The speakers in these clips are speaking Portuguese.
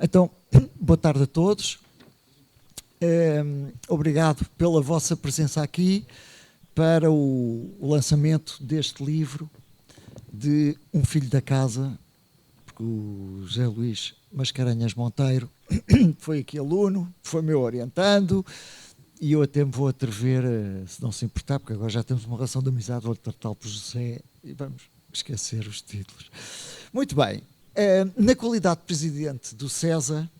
Então, boa tarde a todos. Obrigado pela vossa presença aqui para o lançamento deste livro de Um Filho da Casa, porque o José Luís Mascarenhas Monteiro foi aqui aluno, foi meu orientando, e eu até me vou atrever, se não se importar, porque agora já temos uma relação de amizade, vou tratá-lo por José e vamos esquecer os títulos. Muito bem. Na qualidade de presidente do CESA,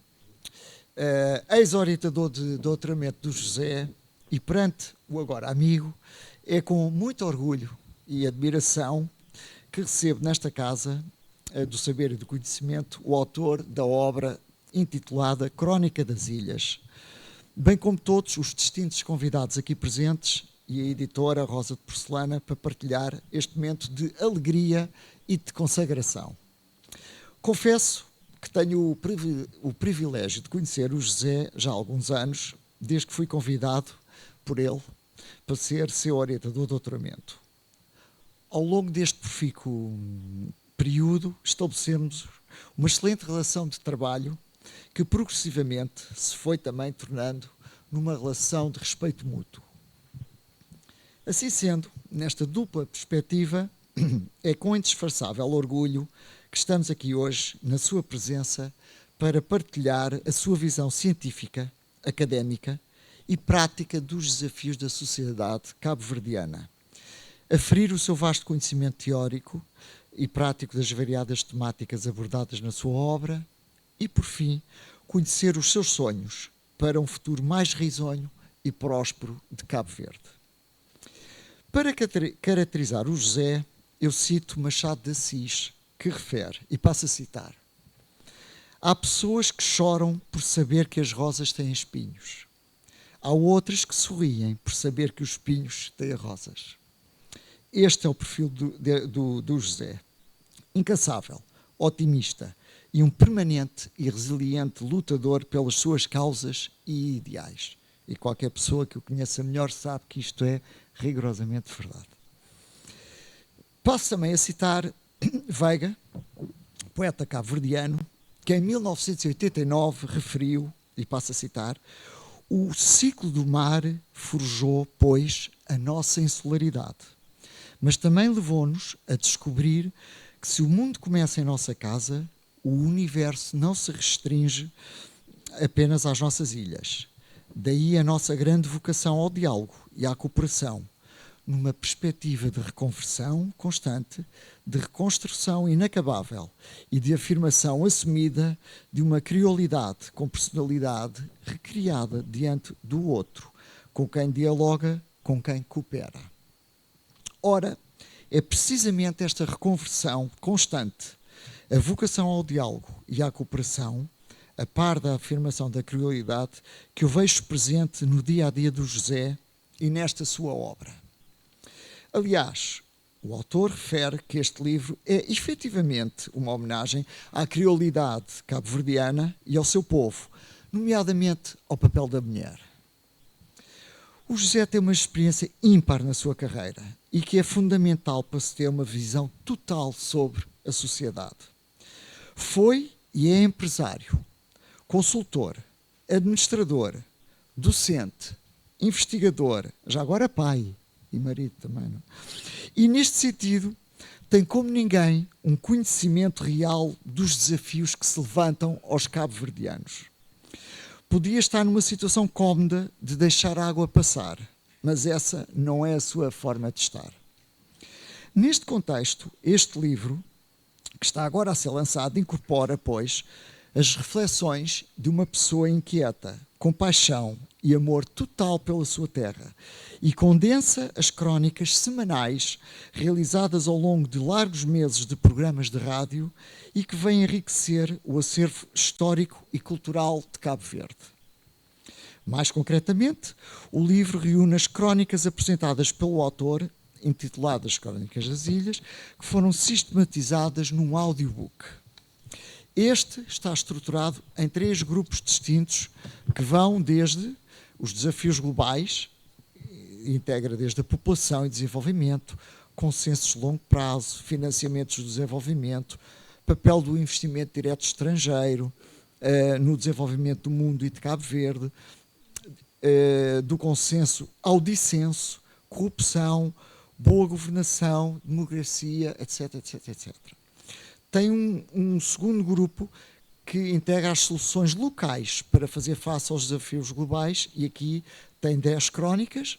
ex-orientador de doutoramento do José e perante o agora amigo, é com muito orgulho e admiração que recebo nesta casa do saber e do conhecimento o autor da obra intitulada Crónica das Ilhas, bem como todos os distintos convidados aqui presentes e a editora Rosa de Porcelana para partilhar este momento de alegria e de consagração. Confesso que tenho o privilégio de conhecer o José já há alguns anos, desde que fui convidado por ele para ser seu orientador de doutoramento. Ao longo deste profícuo período, estabelecemos uma excelente relação de trabalho que progressivamente se foi também tornando numa relação de respeito mútuo. Assim sendo, nesta dupla perspectiva, é com indisfarçável orgulho que estamos aqui hoje, na sua presença, para partilhar a sua visão científica, académica e prática dos desafios da sociedade cabo-verdiana. Aferir o seu vasto conhecimento teórico e prático das variadas temáticas abordadas na sua obra e, por fim, conhecer os seus sonhos para um futuro mais risonho e próspero de Cabo Verde. Para caracterizar o José, eu cito Machado de Assis, que refere, e passo a citar: há pessoas que choram por saber que as rosas têm espinhos. Há outras que sorriem por saber que os espinhos têm rosas. Este é o perfil do José. Incansável, otimista e um permanente e resiliente lutador pelas suas causas e ideais. E qualquer pessoa que o conheça melhor sabe que isto é rigorosamente verdade. Passo também a citar Veiga, poeta cabo-verdiano, que em 1989 referiu, e passo a citar: o ciclo do mar forjou, pois, a nossa insularidade, mas também levou-nos a descobrir que se o mundo começa em nossa casa, o universo não se restringe apenas às nossas ilhas. Daí a nossa grande vocação ao diálogo e à cooperação, numa perspectiva de reconversão constante, de reconstrução inacabável e de afirmação assumida de uma criolidade com personalidade recriada diante do outro, com quem dialoga, com quem coopera. Ora, é precisamente esta reconversão constante, a vocação ao diálogo e à cooperação, a par da afirmação da criolidade, que eu vejo presente no dia-a-dia do José e nesta sua obra. Aliás, o autor refere que este livro é efetivamente uma homenagem à criolidade cabo-verdiana e ao seu povo, nomeadamente ao papel da mulher. O José tem uma experiência ímpar na sua carreira e que é fundamental para se ter uma visão total sobre a sociedade. Foi e é empresário, consultor, administrador, docente, investigador, já agora pai e marido também, não? E neste sentido tem como ninguém um conhecimento real dos desafios que se levantam aos cabo-verdianos. Podia estar numa situação cómoda de deixar a água passar, mas essa não é a sua forma de estar. Neste contexto, este livro, que está agora a ser lançado, incorpora, pois, as reflexões de uma pessoa inquieta, com paixão e amor total pela sua terra, e condensa as crónicas semanais realizadas ao longo de largos meses de programas de rádio e que vêm enriquecer o acervo histórico e cultural de Cabo Verde. Mais concretamente, o livro reúne as crónicas apresentadas pelo autor, intituladas Crónicas das Ilhas, que foram sistematizadas num audiobook. Este está estruturado em 3 grupos distintos que vão desde os desafios globais, integra desde a população e desenvolvimento, consensos de longo prazo, financiamentos do desenvolvimento, papel do investimento direto estrangeiro, no desenvolvimento do mundo e de Cabo Verde, do consenso ao dissenso, corrupção, boa governação, democracia, etc, etc, etc. Tem um segundo grupo que integra as soluções locais para fazer face aos desafios globais, e aqui tem 10 crónicas.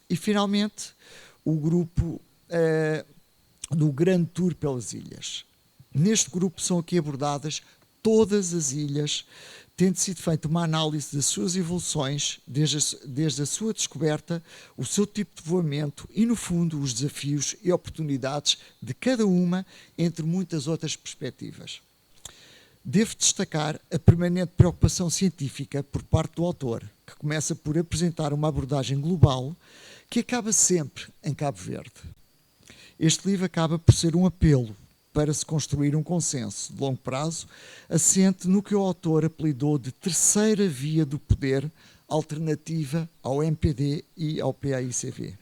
E, finalmente, o grupo do Grande Tour pelas ilhas. Neste grupo são aqui abordadas todas as ilhas, tendo sido feita uma análise das suas evoluções, desde a sua descoberta, o seu tipo de voamento e, no fundo, os desafios e oportunidades de cada uma, entre muitas outras perspectivas. Devo destacar a permanente preocupação científica por parte do autor, que começa por apresentar uma abordagem global que acaba sempre em Cabo Verde. Este livro acaba por ser um apelo para se construir um consenso de longo prazo, assente no que o autor apelidou de terceira via do poder, alternativa ao MPD e ao PAICV.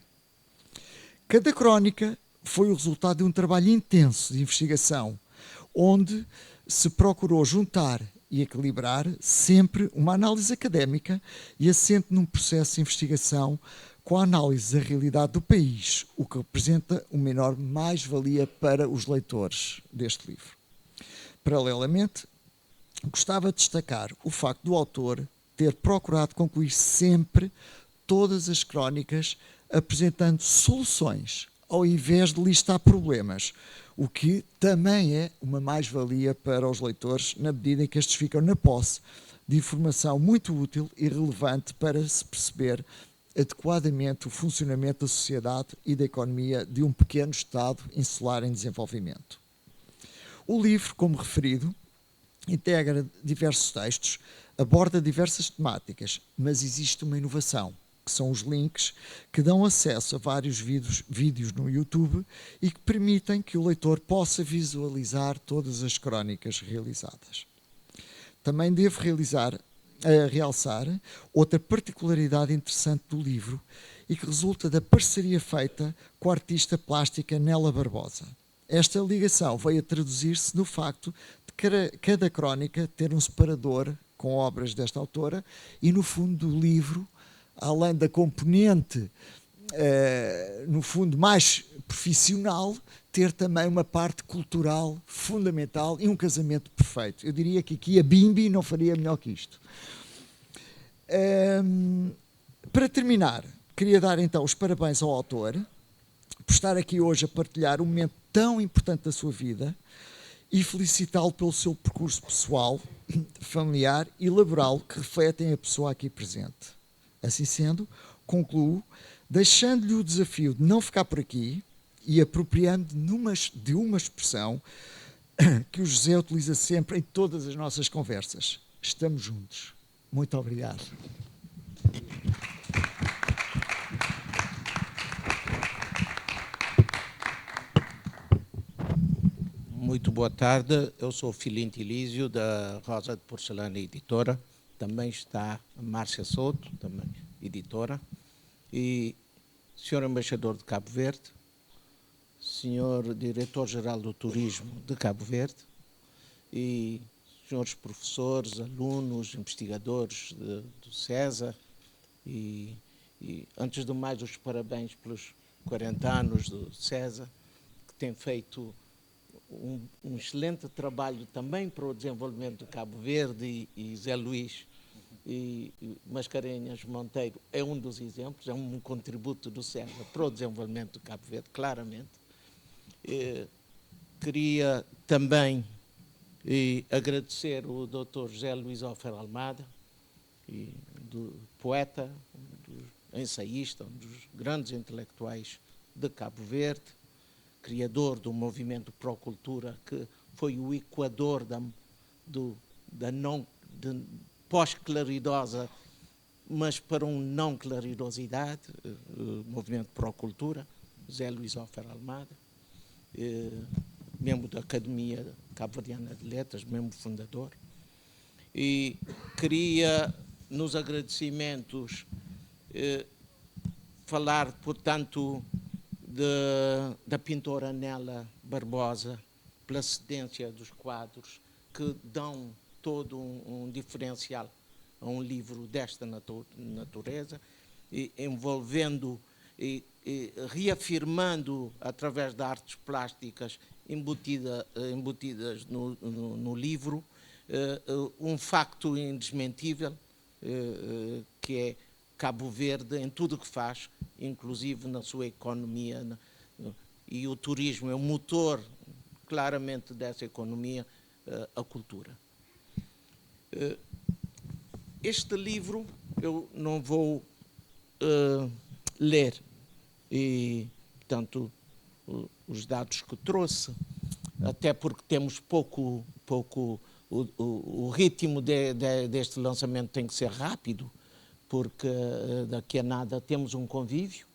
Cada crónica foi o resultado de um trabalho intenso de investigação, onde se procurou juntar e equilibrar sempre uma análise académica e assente num processo de investigação com a análise da realidade do país, o que representa uma enorme mais-valia para os leitores deste livro. Paralelamente, gostava de destacar o facto do autor ter procurado concluir sempre todas as crónicas apresentando soluções, ao invés de listar problemas, o que também é uma mais-valia para os leitores, na medida em que estes ficam na posse de informação muito útil e relevante para se perceber adequadamente o funcionamento da sociedade e da economia de um pequeno Estado insular em desenvolvimento. O livro, como referido, integra diversos textos, aborda diversas temáticas, mas existe uma inovação, que são os links que dão acesso a vários vídeos no YouTube e que permitem que o leitor possa visualizar todas as crónicas realizadas. Também devo realçar outra particularidade interessante do livro e que resulta da parceria feita com a artista plástica Nela Barbosa. Esta ligação veio a traduzir-se no facto de cada crónica ter um separador com obras desta autora e, no fundo do livro, além da componente, no fundo, mais profissional, ter também uma parte cultural fundamental e um casamento perfeito. Eu diria que aqui a Bimbi não faria melhor que isto. Para terminar, queria dar então os parabéns ao autor por estar aqui hoje a partilhar um momento tão importante da sua vida e felicitá-lo pelo seu percurso pessoal, familiar e laboral que refletem a pessoa aqui presente. Assim sendo, concluo deixando-lhe o desafio de não ficar por aqui e apropriando de uma expressão que o José utiliza sempre em todas as nossas conversas. Estamos juntos. Muito obrigado. Muito boa tarde, eu sou Filinto Elísio, da Rosa de Porcelana Editora. Também está a Márcia Souto, também editora. E Sr. Embaixador de Cabo Verde, Sr. Diretor-Geral do Turismo de Cabo Verde e senhores professores, alunos, investigadores do César e, antes de mais, os parabéns pelos 40 anos do César, que tem feito um excelente trabalho também para o desenvolvimento de Cabo Verde e Zé Luís e Mascarenhas Monteiro é um dos exemplos, é um contributo do César para o desenvolvimento de Cabo Verde, claramente. Queria também agradecer o Dr. José Luís Ofer Almada, do poeta, do ensaísta, um dos grandes intelectuais de Cabo Verde, criador do movimento Procultura, que foi o equador da pós-claridosa, mas para um não claridosidade, o movimento Procultura, José Luís Ofer Almada, membro da Academia Cabo-Verdiana de Letras, membro fundador. E queria, nos agradecimentos, falar, portanto, da pintora Nela Barbosa, pela cedência dos quadros que dão todo um diferencial a um livro desta natureza, envolvendo e reafirmando, através de artes plásticas embutidas no livro, um facto indesmentível, que é Cabo Verde, em tudo o que faz, inclusive na sua economia, e o turismo é o motor, claramente, dessa economia, a cultura. Este livro eu não vou ler, e, portanto, os dados que trouxe, até porque temos pouco o ritmo deste lançamento tem que ser rápido, porque daqui a nada temos um convívio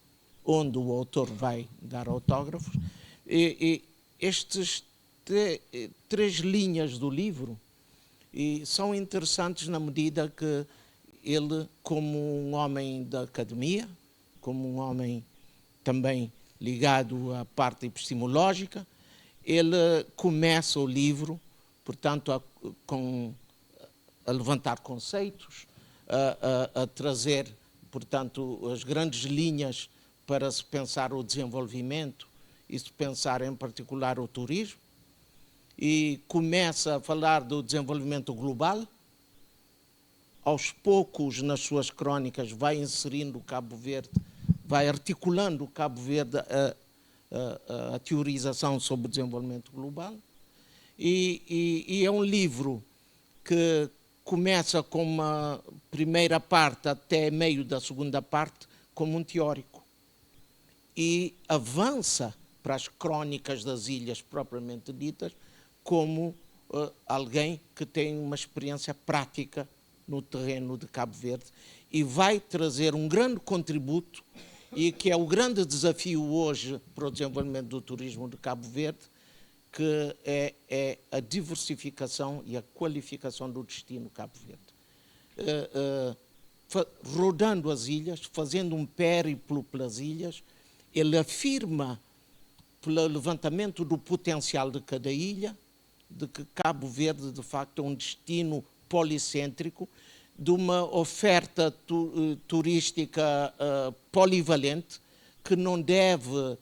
onde o autor vai dar autógrafos. E estes três linhas do livro são interessantes na medida que ele, como um homem da academia, como um homem também ligado à parte epistemológica, ele começa o livro, portanto, a levantar conceitos, a trazer, portanto, as grandes linhas para se pensar o desenvolvimento e se pensar em particular o turismo, e começa a falar do desenvolvimento global. Aos poucos, nas suas crónicas, vai inserindo o Cabo Verde, vai articulando o Cabo Verde a teorização sobre o desenvolvimento global. E é um livro que começa com uma primeira parte até meio da segunda parte como um teórico e avança para as crónicas das ilhas propriamente ditas como alguém que tem uma experiência prática no terreno de Cabo Verde e vai trazer um grande contributo, e que é o grande desafio hoje para o desenvolvimento do turismo de Cabo Verde, que é a diversificação e a qualificação do destino Cabo Verde. Rodando as ilhas, fazendo um périplo pelas ilhas, ele afirma, pelo levantamento do potencial de cada ilha, de que Cabo Verde, de facto, é um destino policêntrico, de uma oferta turística polivalente, que não deve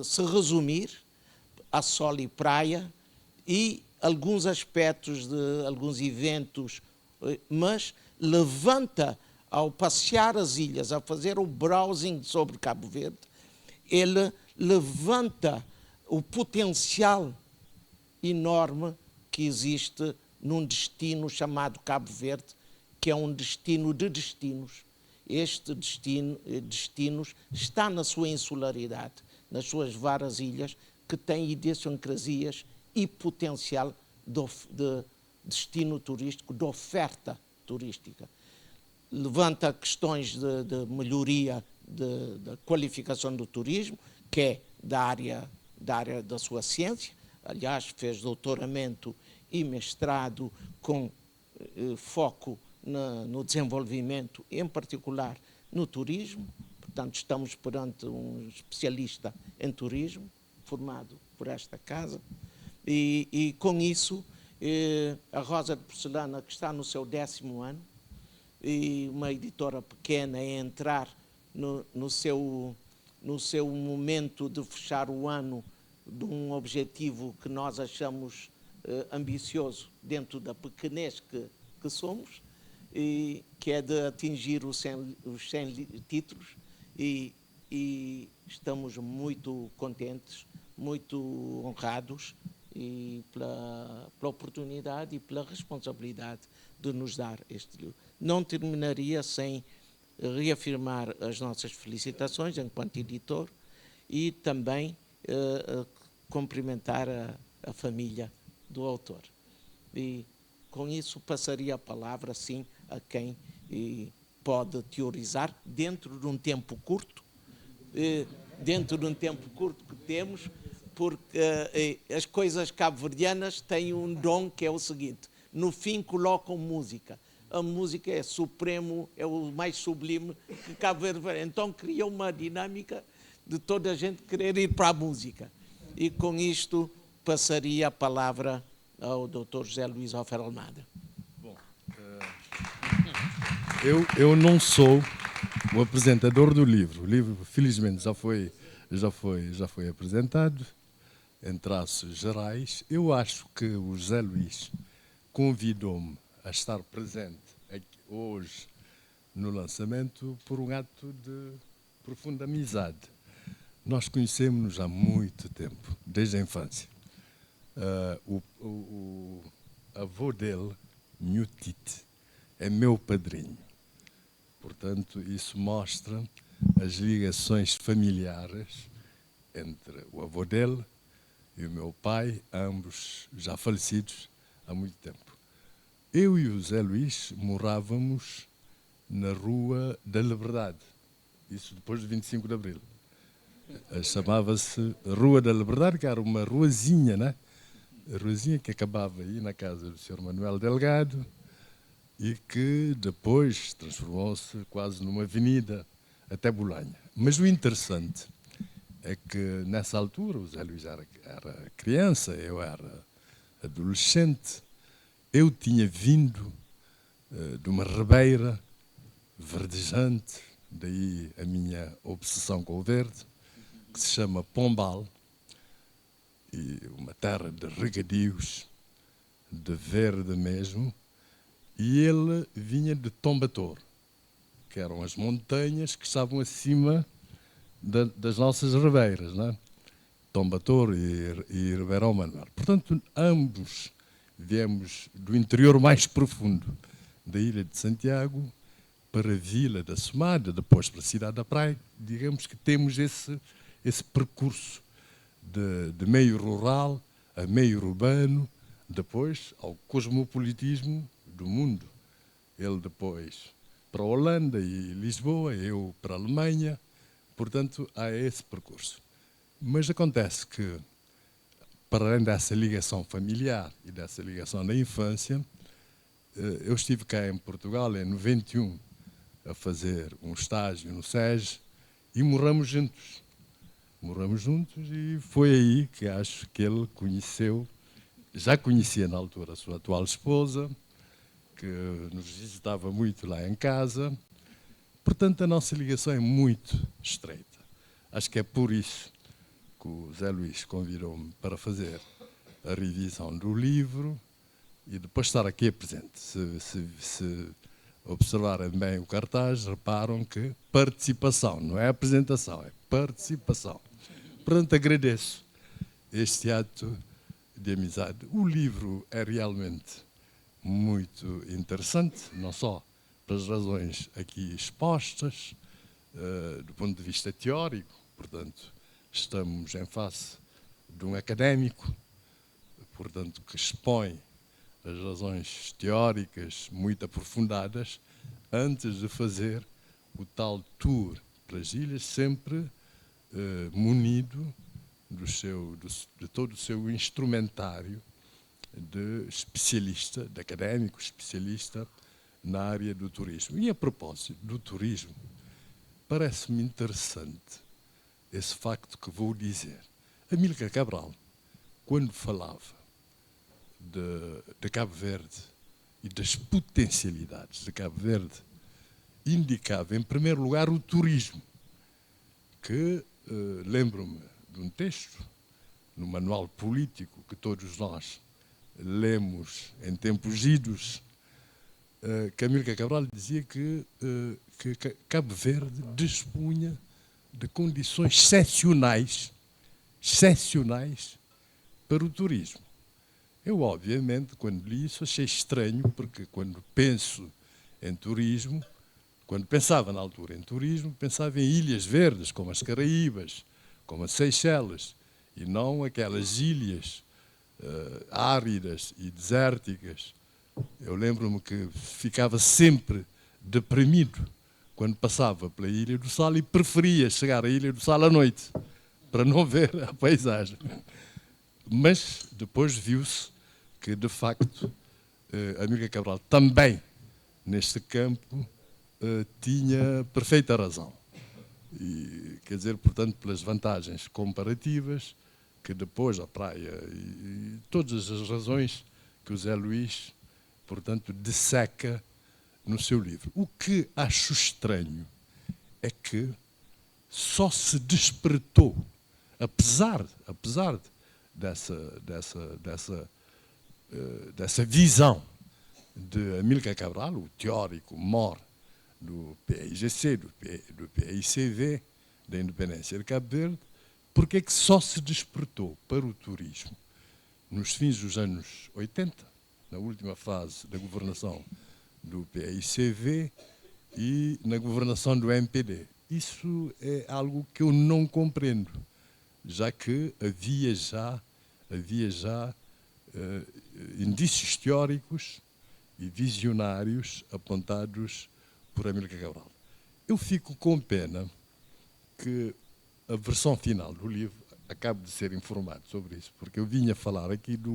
se resumir a sol e praia e alguns aspectos de alguns eventos, mas levanta, ao passear as ilhas, a fazer o browsing sobre Cabo Verde, ele levanta o potencial enorme que existe num destino chamado Cabo Verde, que é um destino de destinos. Este destinos está na sua insularidade, nas suas várias ilhas, que têm idiosincrasias e potencial de destino turístico, de oferta turística. Levanta questões de melhoria da qualificação do turismo, que é da área da sua ciência. Aliás, fez doutoramento e mestrado com foco no desenvolvimento, em particular no turismo. Portanto, estamos perante um especialista em turismo, formado por esta casa. E com isso, a Rosa de Porcelana, que está no seu 10º ano, e uma editora pequena, a entrar no seu momento de fechar o ano de um objetivo que nós achamos ambicioso dentro da pequenez que somos, e que é de atingir os 100 títulos, e estamos muito contentes, muito honrados pela oportunidade e pela responsabilidade de nos dar este livro. Não terminaria sem reafirmar as nossas felicitações enquanto editor e também cumprimentar a família do autor. E com isso passaria a palavra, sim, a quem pode teorizar dentro de um tempo curto, que temos, porque as coisas cabo-verdianas têm um dom que é o seguinte: no fim colocam música. A música é supremo, é o mais sublime que Cabo Verde. Então criou uma dinâmica de toda a gente querer ir para a música. E com isto passaria a palavra ao Dr. José Luís Hofer Almada. Bom, eu não sou o apresentador do livro. O livro, felizmente, já foi apresentado em traços gerais. Eu acho que o José Luís convidou-me a estar presente aqui, hoje no lançamento por um ato de profunda amizade. Nós conhecemos-nos há muito tempo, desde a infância. O avô dele, Nhutite, é meu padrinho. Portanto, isso mostra as ligações familiares entre o avô dele e o meu pai, ambos já falecidos há muito tempo. Eu e o Zé Luís morávamos na Rua da Liberdade, isso depois de 25 de Abril. Chamava-se Rua da Liberdade, que era uma ruazinha, né? A ruazinha que acabava aí na casa do Sr. Manuel Delgado e que depois transformou-se quase numa avenida até Bolanha. Mas o interessante é que nessa altura o Zé Luís era criança, eu era adolescente, eu tinha vindo de uma ribeira verdejante, daí a minha obsessão com o verde, que se chama Pombal, e uma terra de regadios, de verde mesmo, e ele vinha de Tombator, que eram as montanhas que estavam acima das nossas ribeiras, não é? Tombator e Ribeirão Manuel. Portanto, ambos viemos do interior mais profundo da Ilha de Santiago para a Vila da Somada, depois para a Cidade da Praia. Digamos que temos esse percurso de meio rural a meio urbano, depois ao cosmopolitismo do mundo. Ele depois para a Holanda e Lisboa, eu para a Alemanha. Portanto, há esse percurso. Mas acontece que, para além dessa ligação familiar e dessa ligação da infância, eu estive cá em Portugal em 91 a fazer um estágio no SES e moramos juntos. Moramos juntos e foi aí que acho que ele conheceu, já conhecia na altura a sua atual esposa, que nos visitava muito lá em casa. Portanto, a nossa ligação é muito estreita. Acho que é por isso que o Zé Luís convidou-me para fazer a revisão do livro e depois estar aqui presente. Se observarem bem o cartaz, reparam que participação, não é apresentação, é participação. Portanto, agradeço este ato de amizade. O livro é realmente muito interessante, não só pelas razões aqui expostas, do ponto de vista teórico, portanto, estamos em face de um académico, portanto, que expõe as razões teóricas muito aprofundadas antes de fazer o tal tour pelas ilhas, sempre munido de todo o seu instrumentário de especialista, de académico especialista na área do turismo. E a propósito do turismo, parece-me interessante esse facto que vou dizer. Amílcar Cabral, quando falava de Cabo Verde e das potencialidades de Cabo Verde, indicava, em primeiro lugar, o turismo, que lembro-me de um texto no manual político que todos nós lemos em tempos idos, que Amílcar Cabral dizia que Cabo Verde dispunha de condições excepcionais para o turismo. Eu, obviamente, quando li isso, achei estranho, porque quando penso em turismo, quando pensava na altura em turismo, pensava em ilhas verdes, como as Caraíbas, como as Seychelles, e não aquelas ilhas áridas e desérticas. Eu lembro-me que ficava sempre deprimido quando passava pela Ilha do Sal e preferia chegar à Ilha do Sal à noite, para não ver a paisagem. Mas depois viu-se que, de facto, Amílcar Cabral também, neste campo, tinha perfeita razão. E, quer dizer, portanto, pelas vantagens comparativas, que depois a praia e todas as razões que o Zé Luís, portanto, disseca no seu livro. O que acho estranho é que só se despertou, apesar dessa visão de Amílcar Cabral, o teórico mor do PAIGC, do PAICV, da independência de Cabo Verde, porque é que só se despertou para o turismo nos fins dos anos 80, na última fase da governação do PAICV e na governação do MPD. Isso é algo que eu não compreendo, já que havia já indícios teóricos e visionários apontados por Amílcar Cabral. Eu fico com pena que a versão final do livro acabe de ser informado sobre isso, porque eu vinha falar aqui de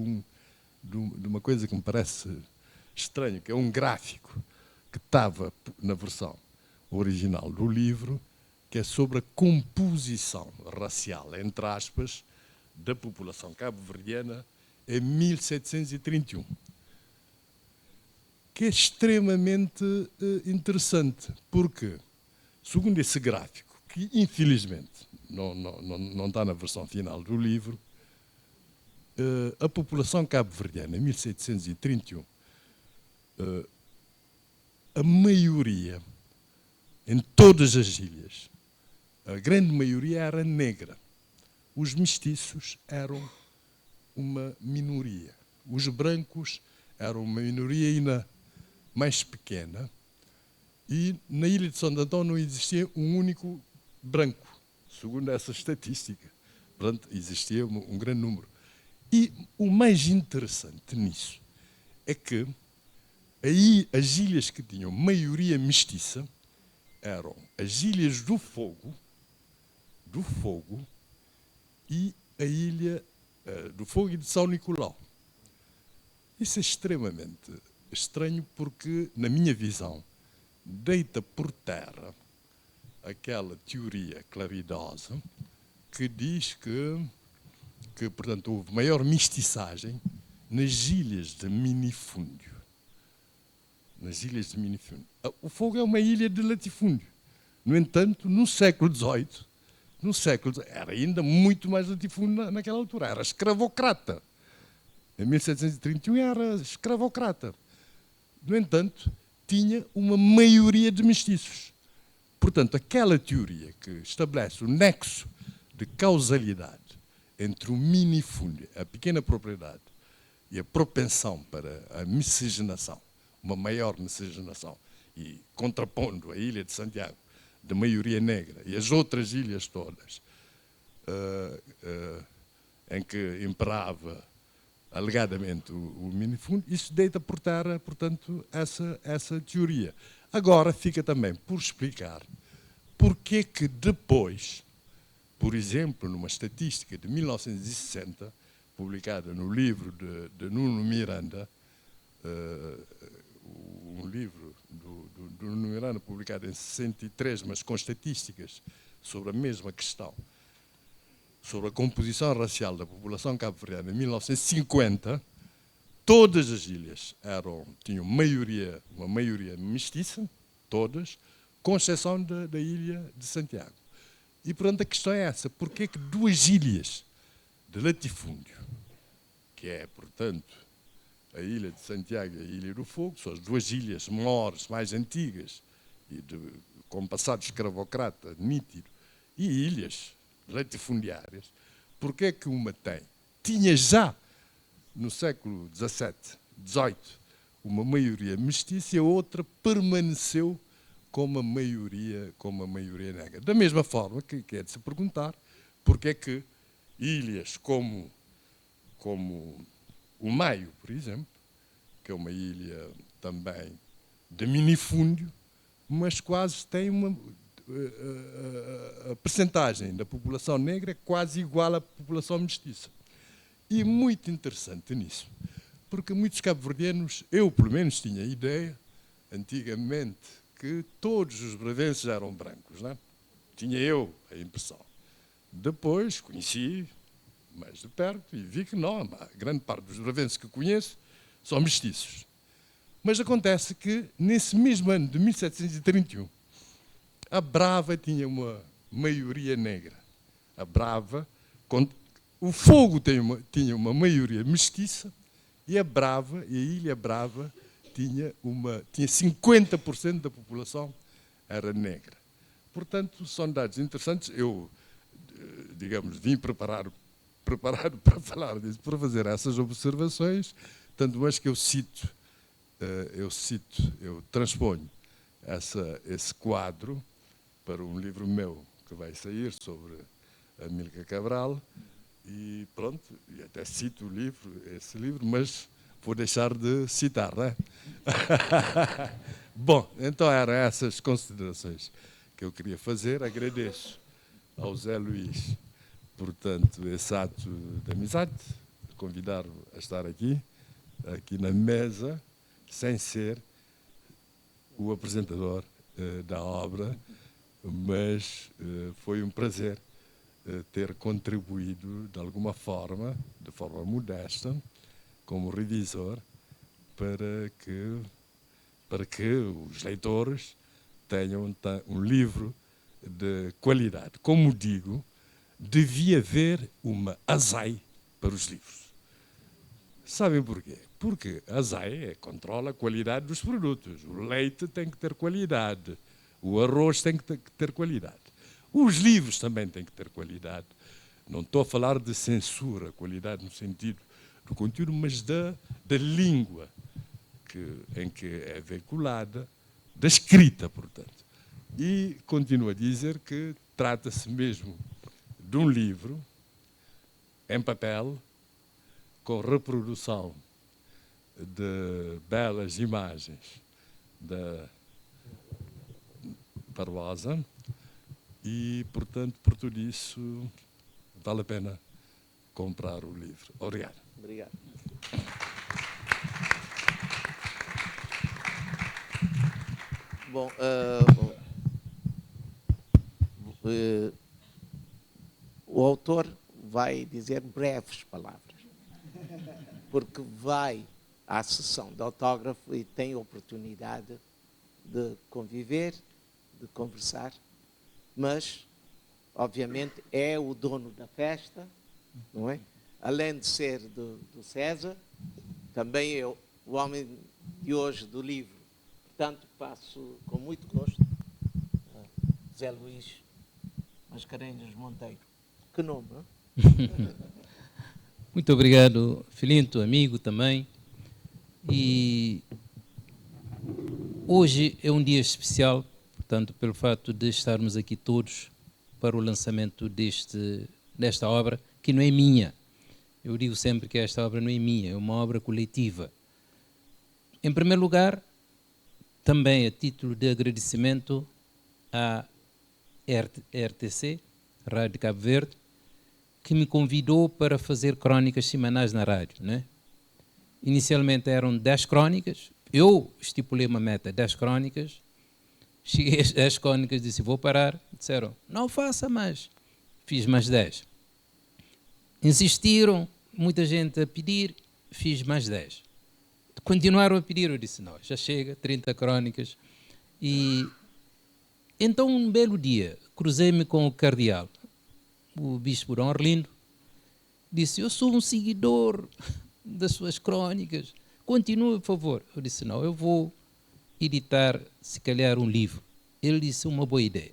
uma coisa que me parece estranho, que é um gráfico que estava na versão original do livro, que é sobre a composição racial, entre aspas, da população cabo-verdiana em 1731, que é extremamente interessante, porque, segundo esse gráfico, que infelizmente não está na versão final do livro, a população cabo-verdiana em 1731, a maioria, em todas as ilhas, a grande maioria era negra. Os mestiços eram uma minoria. Os brancos eram uma minoria ainda mais pequena. E na ilha de São Antão não existia um único branco, segundo essa estatística. Portanto, existia um grande número. E o mais interessante nisso é que aí as ilhas que tinham maioria mestiça eram as Ilhas do Fogo e a Ilha do Fogo e de São Nicolau. Isso é extremamente estranho porque, na minha visão, deita por terra aquela teoria claridosa que diz que portanto, houve maior mestiçagem nas ilhas de minifúndio. Nas ilhas de minifúndio. O Fogo é uma ilha de latifúndio. No entanto, no século XVIII, era ainda muito mais latifúndio naquela altura. Era escravocrata. Em 1731 era escravocrata. No entanto, tinha uma maioria de mestiços. Portanto, aquela teoria que estabelece o nexo de causalidade entre o minifúndio, a pequena propriedade, e a propensão para a miscigenação, uma maior miscigenação, e contrapondo a Ilha de Santiago, de maioria negra, e as outras ilhas todas, em que imperava alegadamente o minifúndio, isso deita por terra, portanto, essa teoria. Agora fica também por explicar porque que depois, por exemplo, numa estatística de 1960, publicada no livro de Nuno Miranda, um livro do Nuno Miranda publicado em 63, mas com estatísticas sobre a mesma questão, sobre a composição racial da população cabo-verdiana em 1950, todas as ilhas tinham uma maioria mestiça, todas, com exceção da ilha de Santiago. E, portanto, a questão é essa. Porquê que duas ilhas de latifúndio, que é, portanto, a ilha de Santiago e a Ilha do Fogo, são as duas ilhas maiores, mais antigas, e com passado escravocrata nítido, e ilhas latifundiárias, porquê que uma tinha já, no século XVII, XVIII, uma maioria mestiça e a outra permaneceu com uma maioria negra. Da mesma forma que é de se perguntar porque é que ilhas como o Maio, por exemplo, que é uma ilha também de minifúndio, mas quase tem a percentagem da população negra é quase igual à população mestiça. E muito interessante nisso, porque muitos cabo-verdianos, eu pelo menos tinha a ideia, antigamente, que todos os bravenses eram brancos, não é? Tinha eu a impressão. Depois conheci mais de perto e vi que não, a grande parte dos bravenses que conheço são mestiços. Mas acontece que, nesse mesmo ano de 1731, a Brava tinha uma maioria negra. A Brava, o Fogo tinha uma maioria mestiça, e a Brava, e a Ilha Brava, tinha 50% da população era negra. Portanto, são dados interessantes. Eu, digamos, vim preparado para falar disso, para fazer essas observações, tanto mais que eu transponho esse quadro para um livro meu que vai sair sobre Amílcar Cabral, e pronto, e até cito esse livro, mas vou deixar de citar, não é? Bom, então eram essas considerações que eu queria fazer. Agradeço ao Zé Luís, portanto, esse ato de amizade, de convidar-me a estar aqui na mesa, sem ser o apresentador da obra, mas foi um prazer ter contribuído de alguma forma, de forma modesta, como revisor, para que os leitores tenham um livro de qualidade. Como digo, devia haver uma ASAI para os livros. Sabem porquê? Porque a ASAI controla a qualidade dos produtos. O leite tem que ter qualidade, o arroz tem que ter qualidade. Os livros também têm que ter qualidade. Não estou a falar de censura, qualidade no sentido do conteúdo, mas da língua em que é veiculada, da escrita, portanto. E continuo a dizer que trata-se mesmo de um livro em papel, com reprodução de belas imagens da Barbosa, e, portanto, por tudo isso, vale a pena comprar o livro. Obrigado. Obrigado. Bom, o autor vai dizer breves palavras, porque vai à sessão de autógrafo e tem a oportunidade de conviver, de conversar, mas, obviamente, é o dono da festa, não é? Além de ser do César, também é o homem de hoje do livro. Portanto, passo com muito gosto a Zé Luís Mascarenhas Monteiro. Que nome, não é? Muito obrigado, Filinto, amigo também. E hoje é um dia especial, portanto, pelo fato de estarmos aqui todos para o lançamento desta obra, que não é minha. Eu digo sempre que esta obra não é minha, é uma obra coletiva. Em primeiro lugar, também a título de agradecimento à RTC, Rádio Cabo Verde, que me convidou para fazer crónicas semanais na rádio, né? Inicialmente eram 10 crónicas, eu estipulei uma meta, 10 crónicas, cheguei às 10 crónicas, disse, vou parar, disseram, não faça mais, fiz mais 10. Insistiram, muita gente a pedir, fiz mais 10. Continuaram a pedir, eu disse, não, já chega, 30 crónicas. E então, um belo dia, cruzei-me com o cardeal, o bispo Dom Orlindo, disse, eu sou um seguidor das suas crónicas, continue, por favor. Eu disse, não, eu vou editar, se calhar, um livro. Ele disse, uma boa ideia.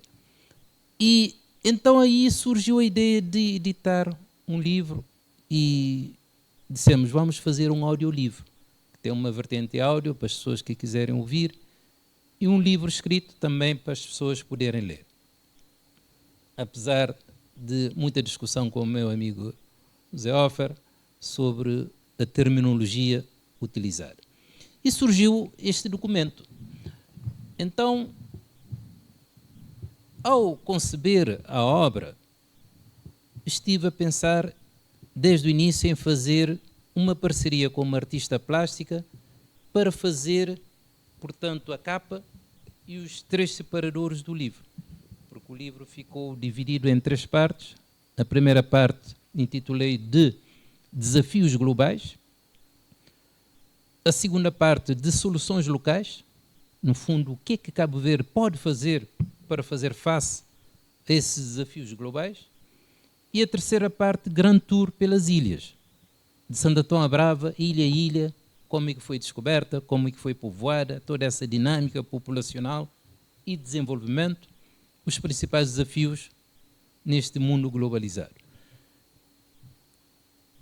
E então aí surgiu a ideia de editar um livro e dissemos, vamos fazer um audiolivro, que tem uma vertente áudio para as pessoas que quiserem ouvir e um livro escrito também para as pessoas poderem ler. Apesar de muita discussão com o meu amigo Zé Offer sobre a terminologia utilizada. E surgiu este documento. Então, ao conceber a obra, estive a pensar desde o início em fazer uma parceria com uma artista plástica para fazer, portanto, a capa e os 3 separadores do livro. Porque o livro ficou dividido em 3 partes. A primeira parte intitulei de Desafios Globais. a segunda parte de soluções locais, no fundo, o que é que Cabo Verde pode fazer para fazer face a esses desafios globais. E a terceira parte, Grand Tour pelas ilhas, de Santo Antão à Brava, ilha a ilha, como é que foi descoberta, como é que foi povoada, toda essa dinâmica populacional e desenvolvimento, os principais desafios neste mundo globalizado.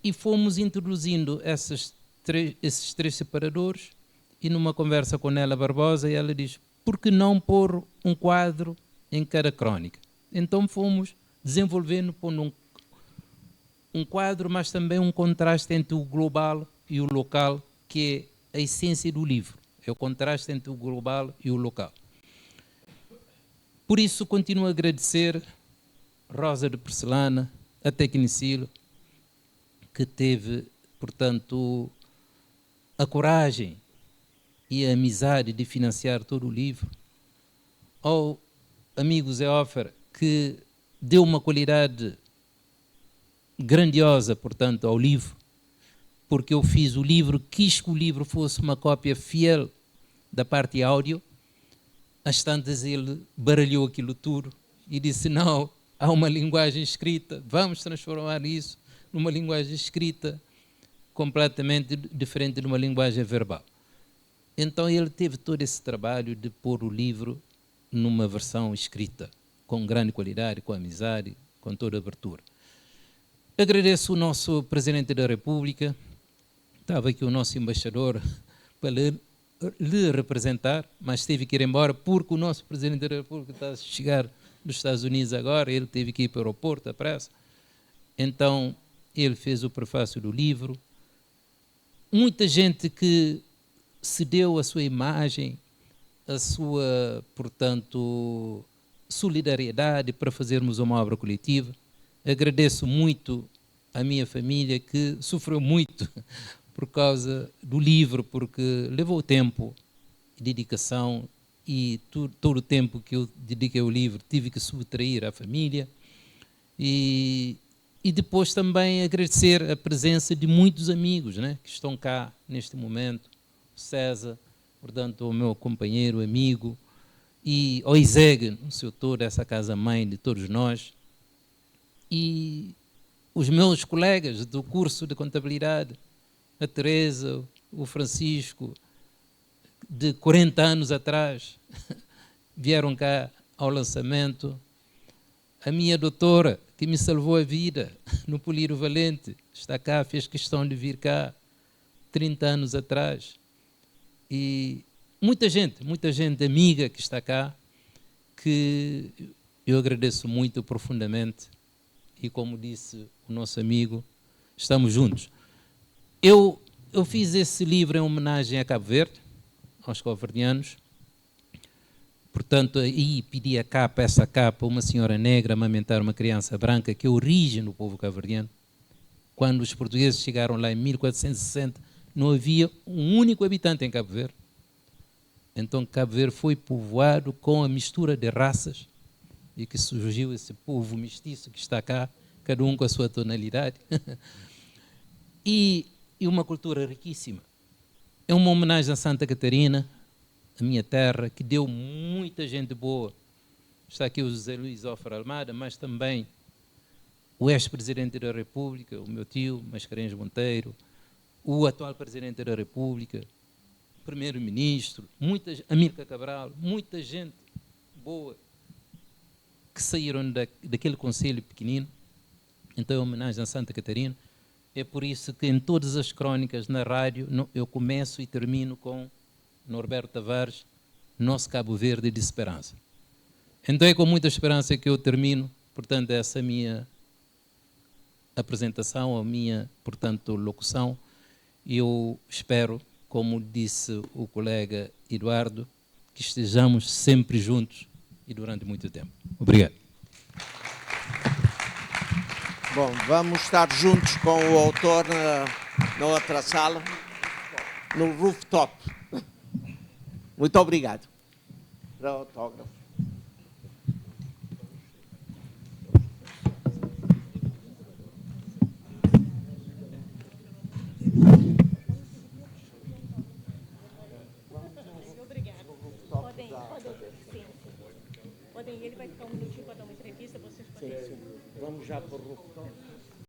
E fomos introduzindo esses três separadores, e numa conversa com Néla Barbosa, ela diz, por que não pôr um quadro em cada crónica? Então fomos desenvolvendo, pondo um quadro, mas também um contraste entre o global e o local, que é a essência do livro, é o contraste entre o global e o local. Por isso, continuo a agradecer Rosa de Porcelana, a Tecnicilo, que teve, portanto, a coragem e a amizade de financiar todo o livro, ao amigo Zé Offer, que deu uma qualidade grandiosa, portanto, ao livro, porque eu fiz o livro, quis que o livro fosse uma cópia fiel da parte áudio. Às tantas ele baralhou aquilo tudo e disse, não, há uma linguagem escrita, vamos transformar isso numa linguagem escrita completamente diferente de uma linguagem verbal. Então ele teve todo esse trabalho de pôr o livro numa versão escrita, com grande qualidade, com amizade, com toda a abertura. Agradeço o nosso Presidente da República, estava aqui o nosso embaixador para lhe representar, mas teve que ir embora porque o nosso Presidente da República está a chegar dos Estados Unidos agora, ele teve que ir para o aeroporto, à pressa. Então, ele fez o prefácio do livro. Muita gente que cedeu a sua imagem, a sua, portanto, solidariedade para fazermos uma obra coletiva. Agradeço muito a minha família, que sofreu muito por causa do livro, porque levou tempo e dedicação, e todo o tempo que eu dediquei ao livro tive que subtrair à família. E depois também agradecer a presença de muitos amigos, né, que estão cá neste momento. O César, portanto, o meu companheiro, amigo, e ao ISEG, no seu todo, essa casa-mãe de todos nós, e os meus colegas do curso de contabilidade, a Teresa, o Francisco, de 40 anos atrás, vieram cá ao lançamento. A minha doutora, que me salvou a vida no Polírio Valente, está cá, fez questão de vir cá 30 anos atrás. E muita gente amiga que está cá, que eu agradeço muito profundamente. E como disse o nosso amigo, estamos juntos. Eu fiz esse livro em homenagem a Cabo Verde, aos cabo-verdianos. Portanto, aí pedi essa capa, uma senhora negra amamentar uma criança branca, que é a origem do povo cabo-verdiano. Quando os portugueses chegaram lá em 1460, não havia um único habitante em Cabo Verde. Então, Cabo Verde foi povoado com a mistura de raças, e que surgiu esse povo mestiço que está cá, cada um com a sua tonalidade. E uma cultura riquíssima. É uma homenagem a Santa Catarina, a minha terra, que deu muita gente boa. Está aqui o José Luís Offer Almada, mas também o ex-presidente da República, o meu tio, Mascarenhas Monteiro, o atual presidente da República, o primeiro-ministro, Amílcar Cabral, muita gente boa que saíram daquele concelho pequenino. Então, é homenagem a Santa Catarina. É por isso que em todas as crónicas na rádio eu começo e termino com Norberto Tavares, nosso Cabo Verde de esperança. Então é com muita esperança que eu termino, portanto, essa minha apresentação, a minha, portanto, locução. Eu espero, como disse o colega Eduardo, que estejamos sempre juntos e durante muito tempo. Obrigado. Bom, vamos estar juntos com o autor na outra sala, no rooftop. Muito obrigado. Para o autógrafo. já por